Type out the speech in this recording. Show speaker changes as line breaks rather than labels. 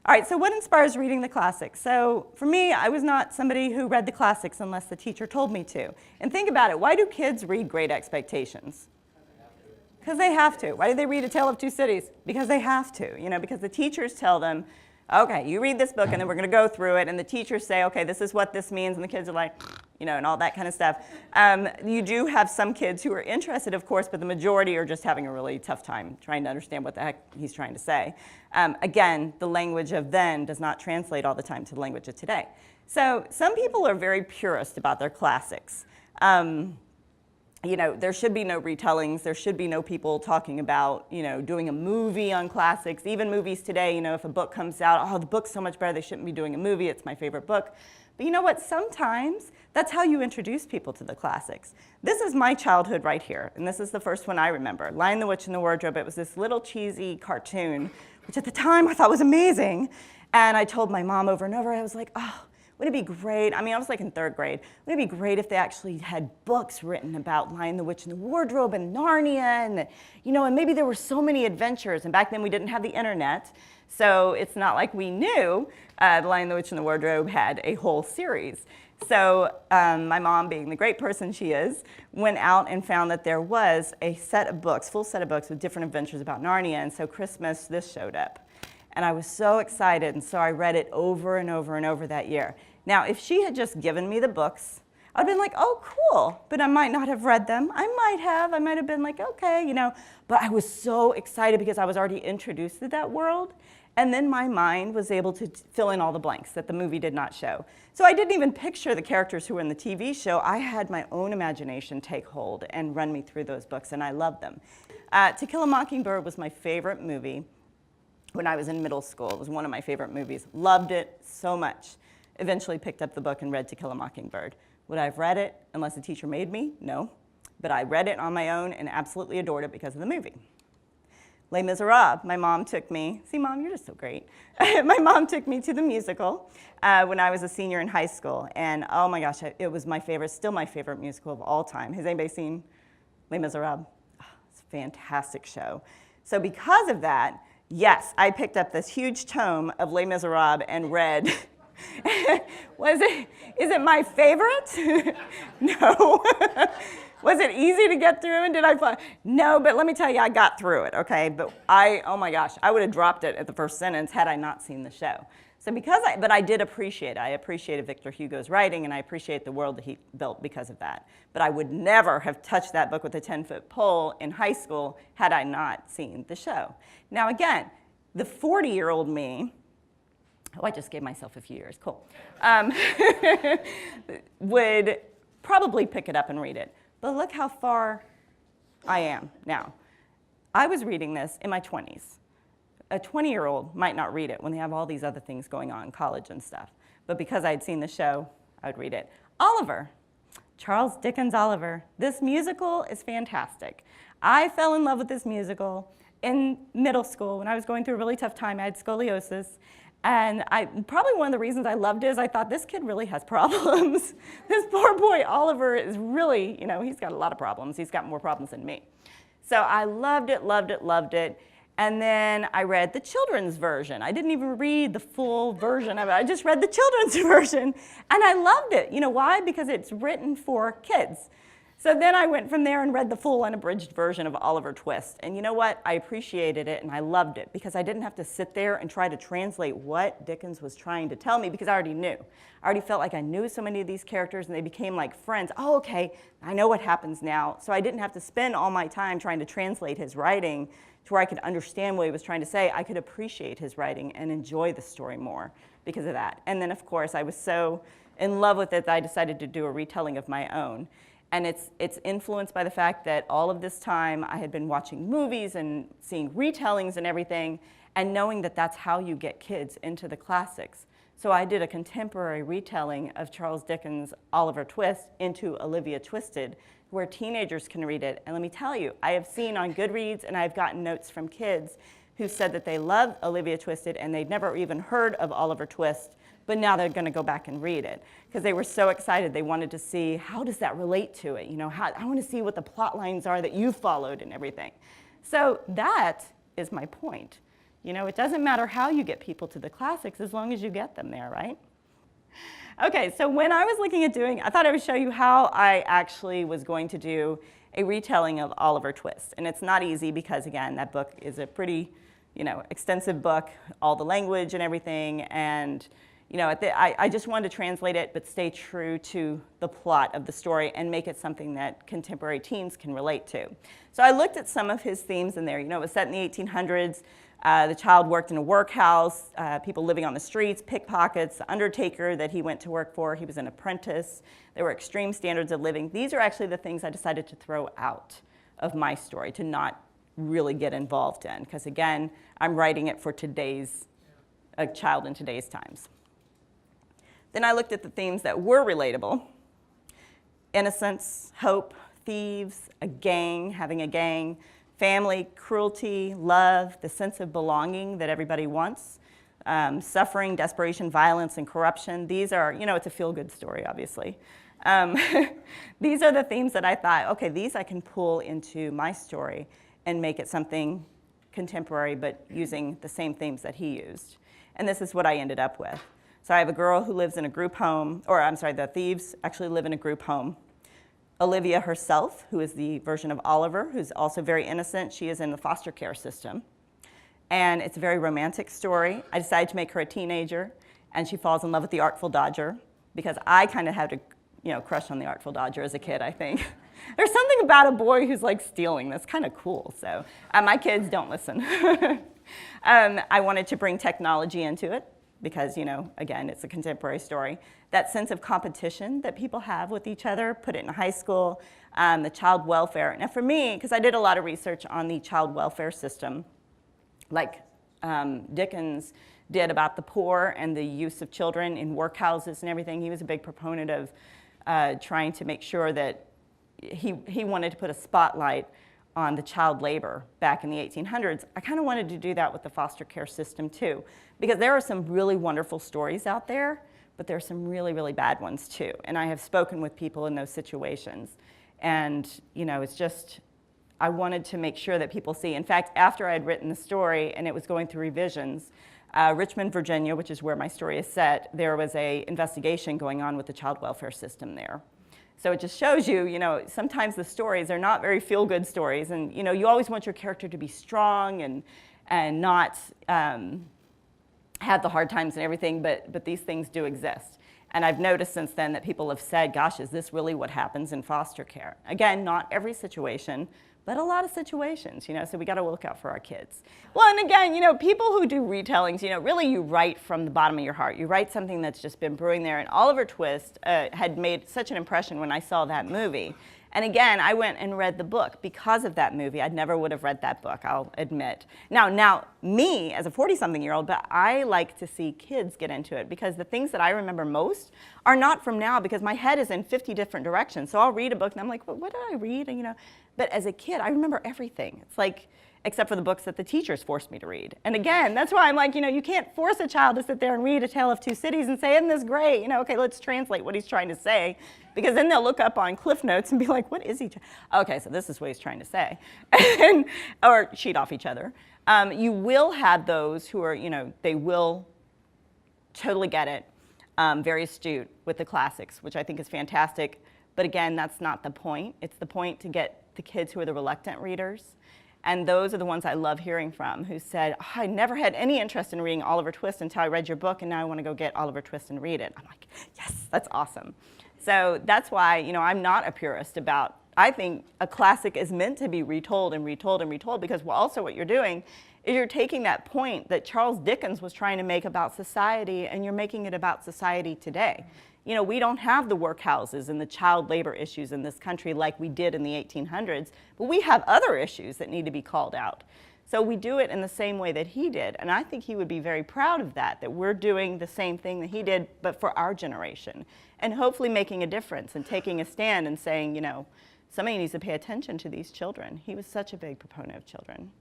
All right, so what inspires reading the classics? So for me, I was not somebody who read the classics unless the teacher told me to. And think about it, why do kids read Great Expectations? Because they have to. Why do they read A Tale of Two Cities? Because they have to, because the teachers tell them, okay, you read this book and then we're going to go through it, and the teachers say, okay, this is what this means, and the kids are like, and all that kind of stuff. You do have some kids who are interested, of course, but the majority are just having a really tough time trying to understand what the heck he's trying to say. Again, the language of then does not translate all the time to the language of today. So some people are very purist about their classics. There should be no retellings. There should be no people talking about, doing a movie on classics. Even movies today, if a book comes out, oh, the book's so much better, they shouldn't be doing a movie. It's my favorite book. But you know what? Sometimes that's how you introduce people to the classics. This is my childhood right here, and this is the first one I remember. Lion, the Witch, and the Wardrobe. It was this little cheesy cartoon, which at the time I thought was amazing. And I told my mom over and over, I was like, oh, wouldn't it be great? I mean, I was like in 3rd grade. Wouldn't it be great if they actually had books written about Lion, the Witch, and the Wardrobe and Narnia, and and maybe there were so many adventures. And back then we didn't have the internet, so it's not like we knew The Lion, the Witch, and the Wardrobe had a whole series. So my mom, being the great person she is, went out and found that there was a set of books, full set of books with different adventures about Narnia. And so Christmas, this showed up. And I was so excited, and so I read it over and over and over that year. Now, if she had just given me the books, I'd been like, oh, cool, but I might not have read them. I might have been like, okay, But I was so excited because I was already introduced to that world, and then my mind was able to fill in all the blanks that the movie did not show. So I didn't even picture the characters who were in the TV show. I had my own imagination take hold and run me through those books, and I loved them. To Kill a Mockingbird was my favorite movie when I was in middle school. It was one of my favorite movies. Loved it so much. Eventually picked up the book and read To Kill a Mockingbird. Would I have read it unless the teacher made me? No. But I read it on my own and absolutely adored it because of the movie. Les Miserables, my mom took me. See, Mom, you're just so great. My mom took me to the musical when I was a senior in high school. And oh my gosh, it was my favorite, still my favorite musical of all time. Has anybody seen Les Miserables? Oh, it's a fantastic show. So because of that, yes, I picked up this huge tome of Les Miserables and read. Is it my favorite? No. Was it easy to get through, and did I find? No, but let me tell you, I got through it, okay? But oh my gosh, I would have dropped it at the first sentence had I not seen the show. So but I did appreciate it. I appreciated Victor Hugo's writing, and I appreciate the world that he built because of that. But I would never have touched that book with a 10-foot pole in high school had I not seen the show. Now again, the 40-year-old me, oh, I just gave myself a few years, cool, would probably pick it up and read it. But look how far I am now. I was reading this in my 20s. A 20-year-old might not read it when they have all these other things going on in college and stuff. But because I had seen the show, I would read it. Oliver, Charles Dickens' Oliver. This musical is fantastic. I fell in love with this musical in middle school when I was going through a really tough time. I had scoliosis. And probably one of the reasons I loved it is I thought, this kid really has problems. This poor boy, Oliver, is really, he's got a lot of problems. He's got more problems than me. So I loved it, loved it, loved it. And then I read the children's version. I didn't even read the full version of it. I just read the children's version. And I loved it. You know why? Because it's written for kids. So then I went from there and read the full unabridged version of Oliver Twist. And you know what? I appreciated it and I loved it because I didn't have to sit there and try to translate what Dickens was trying to tell me because I already knew. I already felt like I knew so many of these characters and they became like friends. Oh, okay, I know what happens now. So I didn't have to spend all my time trying to translate his writing to where I could understand what he was trying to say. I could appreciate his writing and enjoy the story more because of that. And then, of course, I was so in love with it that I decided to do a retelling of my own. And it's influenced by the fact that all of this time I had been watching movies and seeing retellings and everything, and knowing that that's how you get kids into the classics. So I did a contemporary retelling of Charles Dickens' Oliver Twist into Olivia Twisted, where teenagers can read it. And let me tell you, I have seen on Goodreads, and I've gotten notes from kids who said that they love Olivia Twisted and they'd never even heard of Oliver Twist, but now they're going to go back and read it because they were so excited. They wanted to see, how does that relate to it? I want to see what the plot lines are that you followed and everything. So that is my point. You know, it doesn't matter how you get people to the classics as long as you get them there, right? Okay, so when I was looking at I thought I would show you how I actually was going to do a retelling of Oliver Twist. And it's not easy because, again, that book is a pretty, extensive book, all the language and everything. And, I just wanted to translate it but stay true to the plot of the story and make it something that contemporary teens can relate to. So I looked at some of his themes in there. It was set in the 1800s. The child worked in a workhouse, people living on the streets, pickpockets, the undertaker that he went to work for. He was an apprentice. There were extreme standards of living. These are actually the things I decided to throw out of my story, to not really get involved in. Because again, I'm writing it for a child in today's times. Then I looked at the themes that were relatable. Innocence, hope, thieves, having a gang, family, cruelty, love, the sense of belonging that everybody wants, suffering, desperation, violence, and corruption. These are, it's a feel-good story, obviously. These are the themes that I thought, okay, these I can pull into my story and make it something contemporary, but using the same themes that he used. And this is what I ended up with. So I have a girl who lives in a group home, the thieves actually live in a group home. Olivia herself, who is the version of Oliver, who's also very innocent. She is in the foster care system. And it's a very romantic story. I decided to make her a teenager, and she falls in love with the Artful Dodger, because I kind of had a crush on the Artful Dodger as a kid, I think. There's something about a boy who's like stealing that's kind of cool. So my kids don't listen. I wanted to bring technology into it, because, again, it's a contemporary story. That sense of competition that people have with each other, put it in high school, the child welfare. Now for me, because I did a lot of research on the child welfare system, like Dickens did about the poor and the use of children in workhouses and everything. He was a big proponent of trying to make sure that he wanted to put a spotlight on the child labor back in the 1800s. I kind of wanted to do that with the foster care system too, because there are some really wonderful stories out there, but there are some really, really bad ones too. And I have spoken with people in those situations. And it's just, I wanted to make sure that people see. In fact, after I had written the story and it was going through revisions, Richmond, Virginia, which is where my story is set, there was an investigation going on with the child welfare system there. So it just shows you, sometimes the stories are not very feel-good stories, and you always want your character to be strong and not have the hard times and everything, but these things do exist. And I've noticed since then that people have said, gosh, is this really what happens in foster care? Again, not every situation, but a lot of situations, so we got to look out for our kids. Well, and again, people who do retellings, really you write from the bottom of your heart. You write something that's just been brewing there. And Oliver Twist had made such an impression when I saw that movie. And again, I went and read the book because of that movie. I never would have read that book, I'll admit. Now, me, as a 40-something-year-old, but I like to see kids get into it, because the things that I remember most are not from now, because my head is in 50 different directions. So I'll read a book, and I'm like, well, what did I read? And, but as a kid, I remember everything. It's like, except for the books that the teachers forced me to read. And again, that's why I'm like, you can't force a child to sit there and read A Tale of Two Cities and say, isn't this great? Okay, let's translate what he's trying to say. Because then they'll look up on Cliff Notes and be like, what is he? Okay, so this is what he's trying to say. Or cheat off each other. You will have those who are, they will totally get it, very astute with the classics, which I think is fantastic. But again, that's not the point. It's the point to get the kids who are the reluctant readers. And those are the ones I love hearing from, who said, oh, I never had any interest in reading Oliver Twist until I read your book, and now I want to go get Oliver Twist and read it. I'm like, yes, that's awesome. So that's why, I'm not a purist about, I think a classic is meant to be retold and retold and retold, because also what you're doing is you're taking that point that Charles Dickens was trying to make about society, and you're making it about society today. We don't have the workhouses and the child labor issues in this country like we did in the 1800s, but we have other issues that need to be called out. So we do it in the same way that he did, and I think he would be very proud of that we're doing the same thing that he did, but for our generation, and hopefully making a difference and taking a stand and saying, somebody needs to pay attention to these children. He was such a big proponent of children.